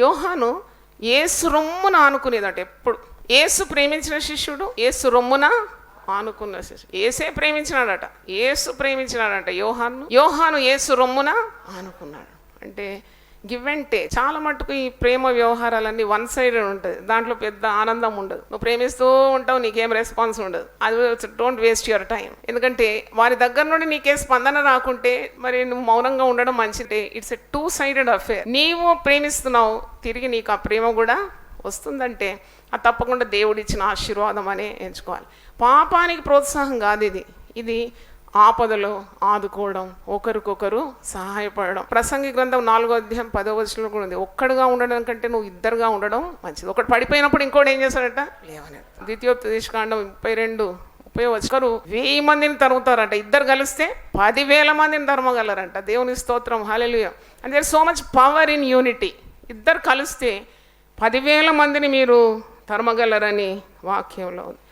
యోహాను యేసు రొమ్మున ఆనుకునేదట. ఎప్పుడు యేసు ప్రేమించిన శిష్యుడు యేసు రొమ్మున ఆనుకున్న శిష్యుడు. యేసే ప్రేమించినాడట, యేసు ప్రేమించినాడట యోహాను యేసు రొమ్మున ఆనుకున్నాడు. అంటే గివ్ అండ్ టేక్. చాలా మటుకు ఈ ప్రేమ వ్యవహారాలన్నీ వన్ సైడెడ్ ఉంటుంది. దాంట్లో పెద్ద ఆనందం ఉండదు. నువ్వు ప్రేమిస్తూ ఉంటావు, నీకేం రెస్పాన్స్ ఉండదు. అది డోంట్ వేస్ట్ యువర్ టైం. ఎందుకంటే వారి దగ్గర నుండి నీకే స్పందన రాకుంటే మరి నువ్వు మౌనంగా ఉండడం మంచిదే. It's a two sided affair. నీవు ప్రేమిస్తున్నావు, తిరిగి నీకు ఆ ప్రేమ కూడా వస్తుందంటే అది తప్పకుండా దేవుడిచ్చిన ఆశీర్వాదం అనే ఎంచుకోవాలి. పాపానికి ప్రోత్సాహం కాదు ఇది. ఇది ఆపదలో ఆదుకోవడం, ఒకరికొకరు సహాయపడడం. ప్రసంగి గ్రంథం 4వ అధ్యాయం 10వ వచనంలో కూడా ఉంది, ఒక్కడుగా ఉండడం కంటే నువ్వు ఇద్దరుగా ఉండడం మంచిది. ఒకటి పడిపోయినప్పుడు ఇంకోటి ఏం చేస్తాడట, లేవని. ద్వితీయోపదేశకాండం 32:30 వచ్చారు 1000 మందిని తరుగుతారంట. ఇద్దరు కలిస్తే 10,000 మందిని తరమగలరంట. దేవుని స్తోత్రం, హల్లెలూయా. And there so much power in unity. ఇద్దరు కలిస్తే 10,000 మందిని మీరు తరమగలరని వాక్యంలో ఉంది.